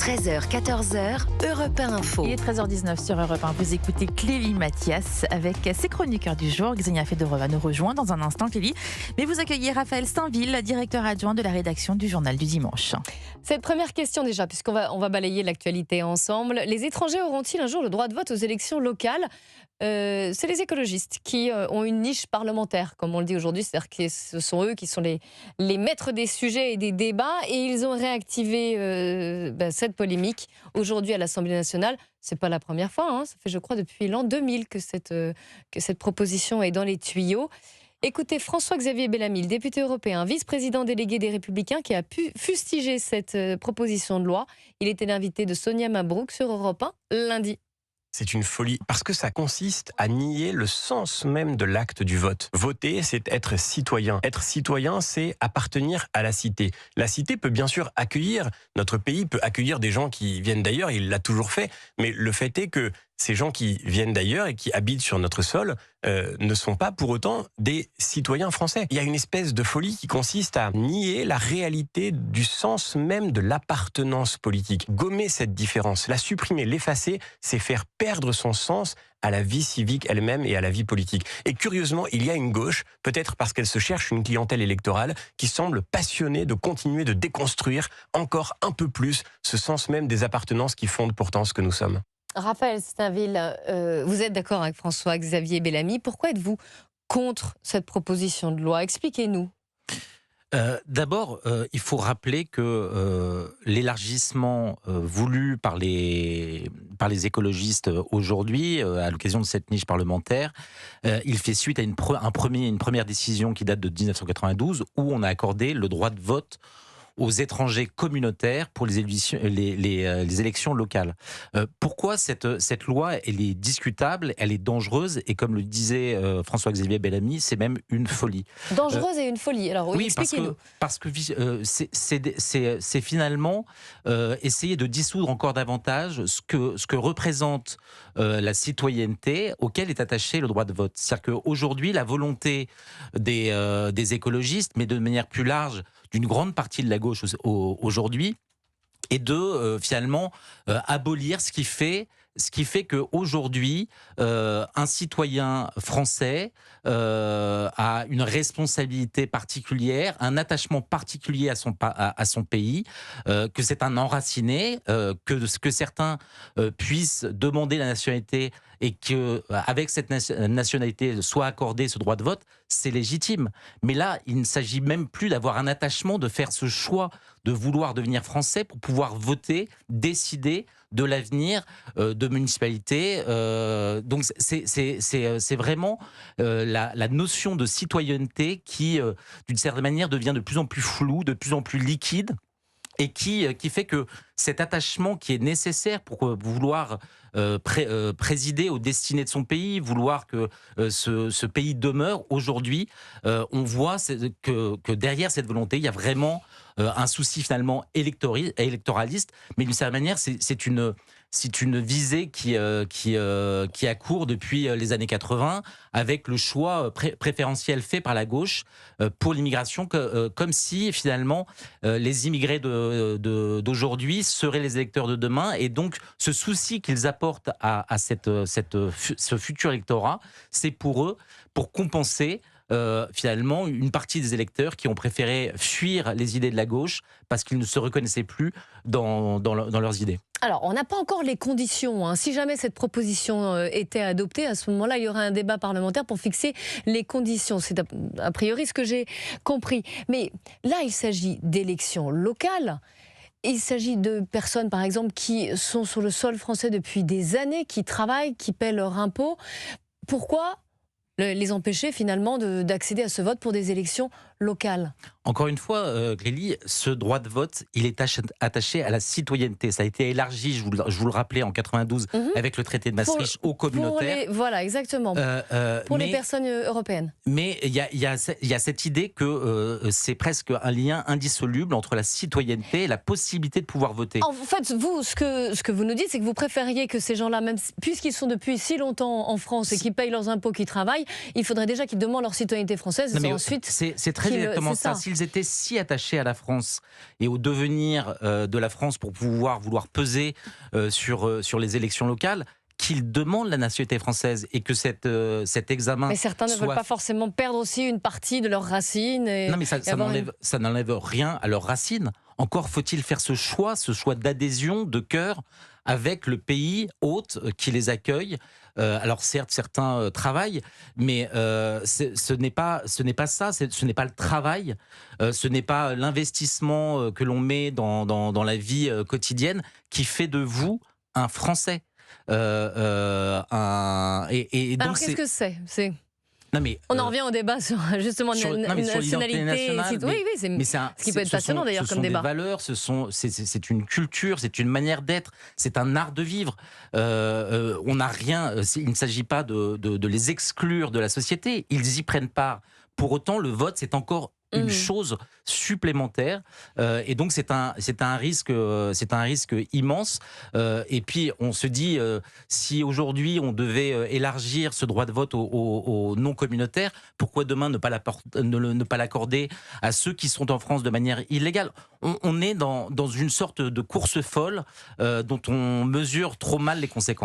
13h, 14h, Europe 1 Info. Il est 13h19 sur Europe 1. Vous écoutez Clélie Mathias avec ses chroniqueurs du jour. Xenia Fedorova nous rejoint dans un instant, Clélie. Mais vous accueillez Raphaël Steinville, directeur adjoint de la rédaction du Journal du Dimanche. Cette première question déjà, puisqu'on va balayer l'actualité ensemble. Les étrangers auront-ils un jour le droit de vote aux élections locales ? C'est les écologistes qui ont une niche parlementaire, comme on le dit aujourd'hui, c'est-à-dire que ce sont eux qui sont les maîtres des sujets et des débats, et ils ont réactivé cette polémique aujourd'hui à l'Assemblée nationale. C'est pas la première fois, hein, ça fait je crois depuis l'an 2000 que cette proposition est dans les tuyaux. Écoutez François-Xavier Bellamy, le député européen, vice-président délégué des Républicains, qui a pu fustiger cette proposition de loi. Il était l'invité de Sonia Mabrouk sur Europe 1 lundi. C'est une folie, parce que ça consiste à nier le sens même de l'acte du vote. Voter, c'est être citoyen. Être citoyen, c'est appartenir à la cité. La cité peut bien sûr accueillir, notre pays peut accueillir des gens qui viennent d'ailleurs, il l'a toujours fait, mais le fait est que ces gens qui viennent d'ailleurs et qui habitent sur notre sol ne sont pas pour autant des citoyens français. Il y a une espèce de folie qui consiste à nier la réalité du sens même de l'appartenance politique. Gommer cette différence, la supprimer, l'effacer, c'est faire perdre son sens à la vie civique elle-même et à la vie politique. Et curieusement, il y a une gauche, peut-être parce qu'elle se cherche une clientèle électorale, qui semble passionnée de continuer de déconstruire encore un peu plus ce sens même des appartenances qui fondent pourtant ce que nous sommes. Raphaël Steinville, vous êtes d'accord avec François-Xavier Bellamy. Pourquoi êtes-vous contre cette proposition de loi ? Expliquez-nous. D'abord, il faut rappeler que l'élargissement voulu par les écologistes aujourd'hui, à l'occasion de cette niche parlementaire, il fait suite à une première décision qui date de 1992, où on a accordé le droit de vote aux étrangers communautaires pour les élections locales. Pourquoi cette loi, elle est discutable, elle est dangereuse, et comme le disait François-Xavier Bellamy, c'est même une folie. Dangereuse et une folie, alors oui, expliquez-nous. Parce que c'est finalement essayer de dissoudre encore davantage ce que représente la citoyenneté auquel est attaché le droit de vote. C'est-à-dire qu'aujourd'hui, la volonté des écologistes, mais de manière plus large, d'une grande partie de la gauche aujourd'hui, est de finalement abolir ce qui fait qu'aujourd'hui, un citoyen français a une responsabilité particulière, un attachement particulier à son pays, que c'est un enraciné, que certains puissent demander la nationalité et qu'avec cette nationalité soit accordé ce droit de vote, c'est légitime. Mais là, il ne s'agit même plus d'avoir un attachement, de faire ce choix de vouloir devenir français pour pouvoir voter, décider de l'avenir de municipalités. Donc c'est vraiment la notion de citoyenneté qui, d'une certaine manière, devient de plus en plus floue, de plus en plus liquide, et qui fait que cet attachement qui est nécessaire pour vouloir présider aux destinées de son pays, vouloir que ce pays demeure, aujourd'hui, on voit que derrière cette volonté, il y a vraiment un souci finalement électoraliste, mais d'une certaine manière, c'est une visée qui a cours depuis les années 80, avec le choix préférentiel fait par la gauche pour l'immigration, comme si finalement les immigrés d'aujourd'hui seraient les électeurs de demain, et donc ce souci qu'ils apportent à ce futur électorat, c'est pour eux, pour compenser finalement une partie des électeurs qui ont préféré fuir les idées de la gauche parce qu'ils ne se reconnaissaient plus dans leurs idées. Alors, on n'a pas encore les conditions. Si jamais cette proposition était adoptée, à ce moment-là, il y aurait un débat parlementaire pour fixer les conditions. C'est a priori ce que j'ai compris. Mais là, il s'agit d'élections locales. Il s'agit de personnes, par exemple, qui sont sur le sol français depuis des années, qui travaillent, qui paient leurs impôts. Pourquoi les empêcher finalement d'accéder à ce vote pour des élections locales? Encore une fois, Clélie, ce droit de vote, il est attaché à la citoyenneté. Ça a été élargi, je vous le rappelais, en 92, avec le traité de Maastricht aux communautaires. Voilà, exactement. Pour les personnes européennes. Mais il y a cette idée que c'est presque un lien indissoluble entre la citoyenneté et la possibilité de pouvoir voter. En fait, vous, ce que vous nous dites, c'est que vous préfériez que ces gens-là, même puisqu'ils sont depuis si longtemps en France et qu'ils payent leurs impôts, qu'ils travaillent, il faudrait déjà qu'ils demandent leur citoyenneté française. Non, mais ensuite, c'est très très qui exactement c'est ça. S'ils étaient si attachés à la France et au devenir de la France pour vouloir peser sur les élections locales, qu'ils demandent la nationalité française et que cet examen. Mais certains ne veulent pas forcément perdre aussi une partie de leurs racines. Non, mais ça n'enlève rien à leurs racines. Encore faut-il faire ce choix d'adhésion, de cœur, avec le pays hôte qui les accueille. Alors certes, certains travaillent, mais ce n'est pas ça, ce n'est pas le travail, ce n'est pas l'investissement que l'on met dans la vie quotidienne qui fait de vous un Français. Donc alors qu'est-ce que c'est Non, mais, on en revient au débat sur justement nationalité nationale. Oui, c'est ce qui peut être passionnant d'ailleurs comme débat. Ce sont des valeurs, c'est une culture, c'est une manière d'être, c'est un art de vivre. On n'a rien. Il ne s'agit pas de les exclure de la société. Ils y prennent part. Pour autant, le vote, c'est encore une chose supplémentaire, et donc c'est un risque immense. Et puis on se dit, si aujourd'hui on devait élargir ce droit de vote aux non communautaires, pourquoi demain ne pas l'accorder à ceux qui sont en France de manière illégale? On est dans une sorte de course folle dont on mesure trop mal les conséquences.